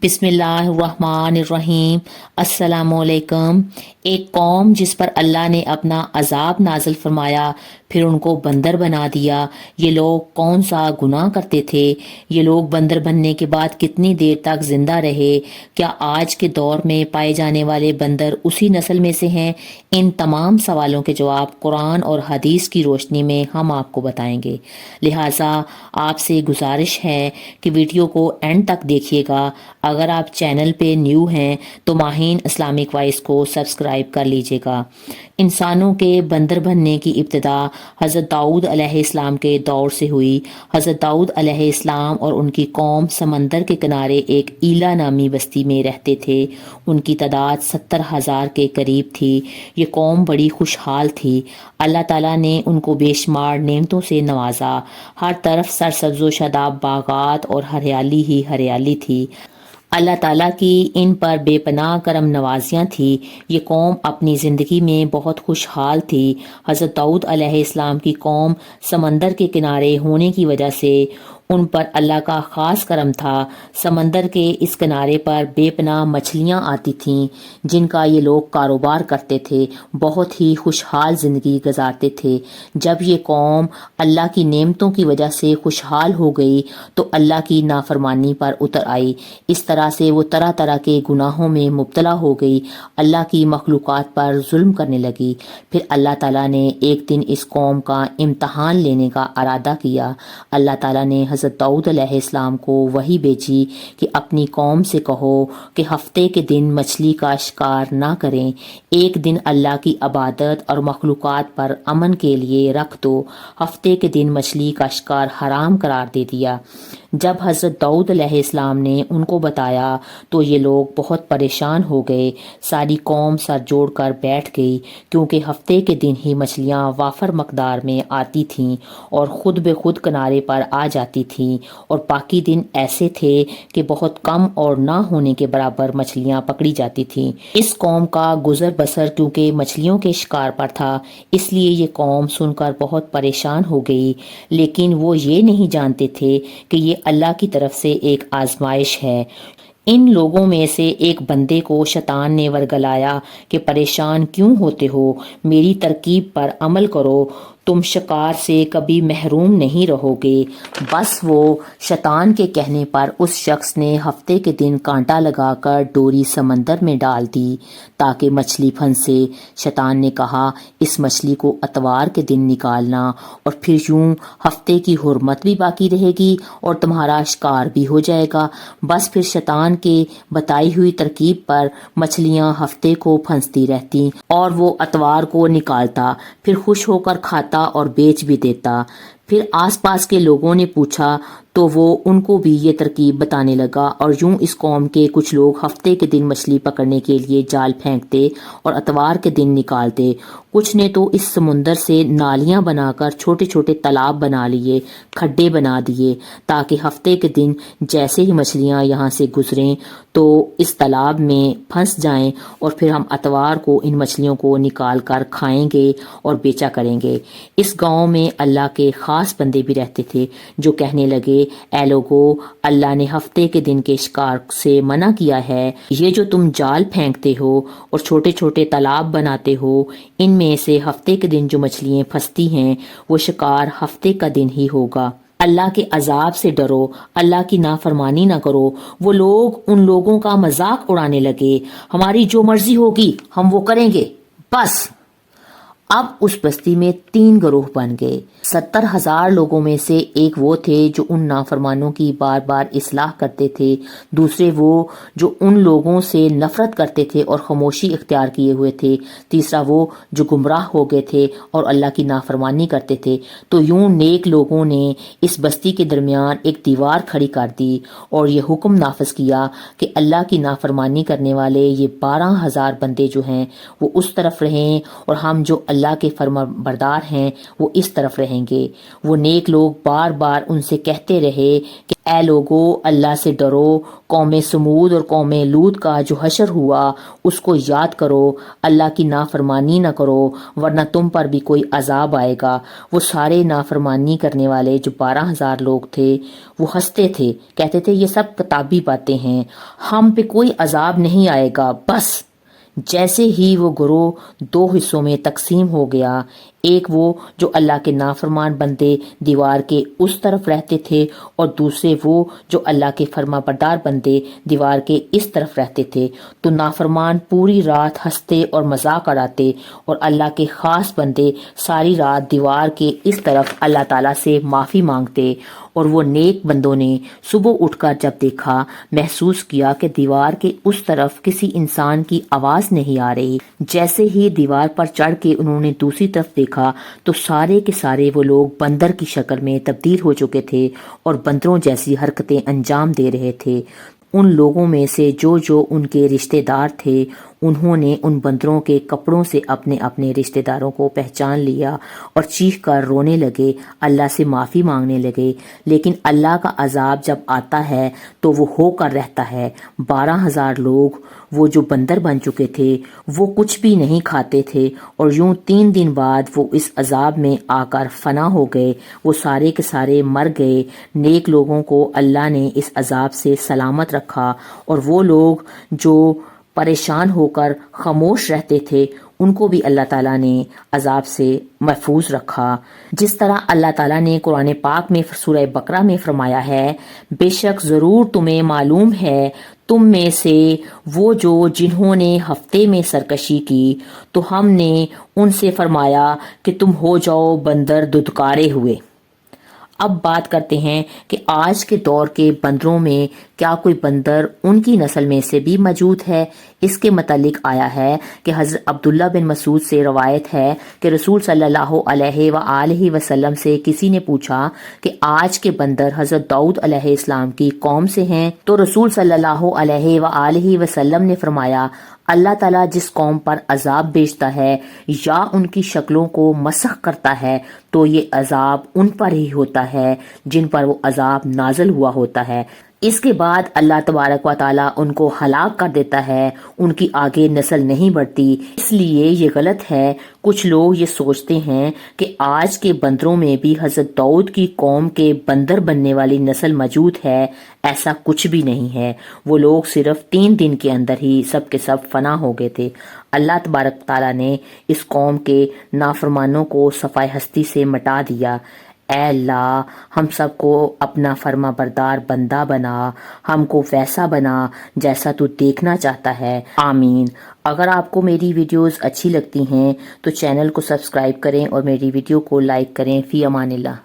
بسم اللہ الرحمن الرحیم۔ السلام علیکم۔ ایک قوم جس پر اللہ نے اپنا عذاب نازل فرمایا پھر ان کو بندر بنا دیا، یہ لوگ کون سا گناہ کرتے تھے؟ یہ لوگ بندر بننے کے بعد کتنی دیر تک زندہ رہے؟ کیا آج کے دور میں پائے جانے والے بندر اسی نسل میں سے ہیں؟ ان تمام سوالوں کے جواب قرآن اور حدیث کی روشنی میں ہم آپ کو بتائیں گے، لہٰذا آپ سے گزارش ہے کہ ویڈیو کو اینڈ تک دیکھیے گا۔ اگر آپ چینل پہ نیو ہیں تو ماہین اسلامک وائس کو سبسکرائب کر لیجیے گا۔ انسانوں کے بندر بننے کی ابتدا حضرت داؤد علیہ السلام کے دور سے ہوئی۔ حضرت داؤد علیہ السلام اور ان کی قوم سمندر کے کنارے ایک ایلا نامی بستی میں رہتے تھے۔ ان کی تعداد 70,000 کے قریب تھی۔ یہ قوم بڑی خوشحال تھی۔ اللہ تعالیٰ نے ان کو بے شمار نعمتوں سے نوازا۔ ہر طرف سرسبز و شاداب باغات اور ہریالی ہی ہریالی تھی۔ اللہ تعالیٰ کی ان پر بے پناہ کرم نوازیاں تھی۔ یہ قوم اپنی زندگی میں بہت خوشحال تھی۔ حضرت داؤد علیہ السلام کی قوم سمندر کے کنارے ہونے کی وجہ سے ان پر اللہ کا خاص کرم تھا۔ سمندر کے اس کنارے پر بے پناہ مچھلیاں آتی تھیں جن کا یہ لوگ کاروبار کرتے تھے، بہت ہی خوشحال زندگی گزارتے تھے۔ جب یہ قوم اللہ کی نعمتوں کی وجہ سے خوشحال ہو گئی تو اللہ کی نافرمانی پر اتر آئی۔ اس طرح سے وہ طرح طرح کے گناہوں میں مبتلا ہو گئی، اللہ کی مخلوقات پر ظلم کرنے لگی۔ پھر اللہ تعالیٰ نے ایک دن اس قوم کا امتحان لینے کا ارادہ کیا۔ اللہ تعالیٰ نے حضرت داؤد علیہ السلام کو وحی بھیجی کہ اپنی قوم سے کہو کہ ہفتے کے دن مچھلی کا شکار نہ کریں، ایک دن اللہ کی عبادت اور مخلوقات پر امن کے لیے رکھ دو۔ ہفتے کے دن مچھلی کا شکار حرام قرار دے دیا۔ جب حضرت داؤد علیہ السلام نے ان کو بتایا تو یہ لوگ بہت پریشان ہو گئے۔ ساری قوم سر جوڑ کر بیٹھ گئی، کیونکہ ہفتے کے دن ہی مچھلیاں وافر مقدار میں آتی تھیں اور خود بے خود کنارے پر آ جاتی تھیں، اور باقی دن ایسے تھے کہ بہت کم اور نہ ہونے کے برابر مچھلیاں پکڑی جاتی تھیں۔ اس قوم کا گزر بسر کیونکہ مچھلیوں کے شکار پر تھا، اس لیے یہ قوم سن کر بہت پریشان ہو گئی، لیکن وہ یہ نہیں جانتے تھے کہ یہ اللہ کی طرف سے ایک آزمائش ہے۔ ان لوگوں میں سے ایک بندے کو شیطان نے ورگلایا کہ پریشان کیوں ہوتے ہو، میری ترکیب پر عمل کرو، تم شکار سے کبھی محروم نہیں رہو گے۔ بس وہ شیطان کے کہنے پر اس شخص نے ہفتے کے دن کانٹا لگا کر ڈوری سمندر میں ڈال دی تاکہ مچھلی پھنسے۔ شیطان نے کہا، اس مچھلی کو اتوار کے دن نکالنا، اور پھر یوں ہفتے کی حرمت بھی باقی رہے گی اور تمہارا شکار بھی ہو جائے گا۔ بس پھر شیطان کے بتائی ہوئی ترکیب پر مچھلیاں ہفتے کو پھنستی رہتی اور وہ اتوار کو نکالتا، پھر خوش ہو کر کھاتا اور بیچ بھی دیتا۔ پھر آس پاس کے لوگوں نے پوچھا تو وہ ان کو بھی یہ ترکیب بتانے لگا، اور یوں اس قوم کے کچھ لوگ ہفتے کے دن مچھلی پکڑنے کے لیے جال پھینکتے اور اتوار کے دن نکالتے۔ کچھ نے تو اس سمندر سے نالیاں بنا کر چھوٹے چھوٹے تالاب بنا لیے، کھڈے بنا دیے، تاکہ ہفتے کے دن جیسے ہی مچھلیاں یہاں سے گزریں تو اس تالاب میں پھنس جائیں، اور پھر ہم اتوار کو ان مچھلیوں کو نکال کر کھائیں گے اور بیچا کریں گے۔ اس گاؤں میں اللہ کے خاص بندے بھی رہتے تھے جو کہنے لگے، اے لوگو، اللہ نے ہفتے کے دن کے شکار سے منع کیا ہے۔ یہ جو تم جال پھینکتے ہو اور چھوٹے چھوٹے تالاب بناتے ہو، ان میں سے ہفتے کے دن جو مچھلیاں پھنستی ہیں وہ شکار ہفتے کا دن ہی ہوگا۔ اللہ کے عذاب سے ڈرو، اللہ کی نافرمانی نہ کرو۔ وہ لوگ ان لوگوں کا مذاق اڑانے لگے، ہماری جو مرضی ہوگی ہم وہ کریں گے، بس۔ اب اس بستی میں 3 گروہ بن گئے۔ 70,000 لوگوں میں سے ایک وہ تھے جو ان نافرمانوں کی بار بار اصلاح کرتے تھے، دوسرے وہ جو ان لوگوں سے نفرت کرتے تھے اور خاموشی اختیار کیے ہوئے تھے، تیسرا وہ جو گمراہ ہو گئے تھے اور اللہ کی نافرمانی کرتے تھے۔ تو یوں نیک لوگوں نے اس بستی کے درمیان ایک دیوار کھڑی کر دی اور یہ حکم نافذ کیا کہ اللہ کی نافرمانی کرنے والے یہ 12,000 بندے جو ہیں وہ اس طرف رہیں، اور ہم جو اللہ کے فرما بردار ہیں وہ اس طرف رہیں گے۔ وہ نیک لوگ بار بار ان سے کہتے رہے کہ اے لوگو اللہ سے ڈرو، قوم سمود اور قوم لوط کا جو حشر ہوا اس کو یاد کرو، اللہ کی نافرمانی نہ کرو ورنہ تم پر بھی کوئی عذاب آئے گا۔ وہ سارے نافرمانی کرنے والے جو 12,000 لوگ تھے وہ ہنستے تھے، کہتے تھے یہ سب کتابی باتیں ہیں، ہم پہ کوئی عذاب نہیں آئے گا۔ بس جیسے ہی وہ گروہ 2 حصوں میں تقسیم ہو گیا، ایک وہ جو اللہ کے نافرمان بندے دیوار کے اس طرف رہتے تھے اور دوسرے وہ جو اللہ کے فرما بردار بندے دیوار کے اس طرف رہتے تھے، تو نافرمان پوری رات ہنستے اور مذاق اڑاتے اور اللہ کے خاص بندے ساری رات دیوار کے اس طرف اللہ تعالیٰ سے معافی مانگتے۔ اور وہ نیک بندوں نے صبح اٹھ کر جب دیکھا، محسوس کیا کہ دیوار کے اس طرف کسی انسان کی آواز نہیں آ رہی۔ جیسے ہی دیوار پر چڑھ کے انہوں نے دوسری طرف دیکھا تو سارے کے سارے وہ لوگ بندر کی شکل میں تبدیل ہو چکے تھے اور بندروں جیسی حرکتیں انجام دے رہے تھے۔ ان لوگوں میں سے جو ان کے رشتہ دار تھے انہوں نے ان بندروں کے کپڑوں سے اپنے اپنے رشتہ داروں کو پہچان لیا اور چیخ کر رونے لگے، اللہ سے معافی مانگنے لگے۔ لیکن اللہ کا عذاب جب آتا ہے تو وہ ہو کر رہتا ہے۔ 12,000 لوگ وہ جو بندر بن چکے تھے وہ کچھ بھی نہیں کھاتے تھے اور یوں 3 دن بعد وہ اس عذاب میں آ کر فنا ہو گئے، وہ سارے کے سارے مر گئے۔ نیک لوگوں کو اللہ نے اس عذاب سے سلامت رکھا اور وہ لوگ جو پریشان ہو کر خاموش رہتے تھے ان کو بھی اللہ تعالیٰ نے عذاب سے محفوظ رکھا۔ جس طرح اللہ تعالیٰ نے قرآن پاک میں سورہ بقرہ میں فرمایا ہے، بے شک ضرور تمہیں معلوم ہے تم میں سے وہ جنہوں نے ہفتے میں سرکشی کی تو ہم نے ان سے فرمایا کہ تم ہو جاؤ بندر ددکارے ہوئے۔ اب بات کرتے ہیں کہ آج کے دور کے بندروں میں کیا کوئی بندر ان کی نسل میں سے بھی موجود ہے؟ اس کے متعلق آیا ہے کہ حضرت عبداللہ بن مسعود سے روایت ہے کہ رسول صلی اللہ علیہ وآلہ وسلم سے کسی نے پوچھا کہ آج کے بندر حضرت داؤد علیہ السلام کی قوم سے ہیں؟ تو رسول صلی اللہ علیہ وآلہ وسلم نے فرمایا، اللہ تعالیٰ جس قوم پر عذاب بھیجتا ہے یا ان کی شکلوں کو مسخ کرتا ہے تو یہ عذاب ان پر ہی ہوتا ہے جن پر وہ عذاب نازل ہوا ہوتا ہے۔ اس کے بعد اللہ تبارک و تعالیٰ ان کو ہلاک کر دیتا ہے، ان کی آگے نسل نہیں بڑھتی۔ اس لیے یہ غلط ہے، کچھ لوگ یہ سوچتے ہیں کہ آج کے بندروں میں بھی حضرت داؤد کی قوم کے بندر بننے والی نسل موجود ہے۔ ایسا کچھ بھی نہیں ہے، وہ لوگ صرف 3 دن کے اندر ہی سب کے سب فنا ہو گئے تھے۔ اللہ تبارک تعالیٰ نے اس قوم کے نافرمانوں کو صفائے ہستی سے مٹا دیا۔ اے اللہ، ہم سب کو اپنا فرما بردار بندہ بنا، ہم کو ویسا بنا جیسا تو دیکھنا چاہتا ہے، آمین۔ اگر آپ کو میری ویڈیوز اچھی لگتی ہیں تو چینل کو سبسکرائب کریں اور میری ویڈیو کو لائک کریں۔ فی امان اللہ۔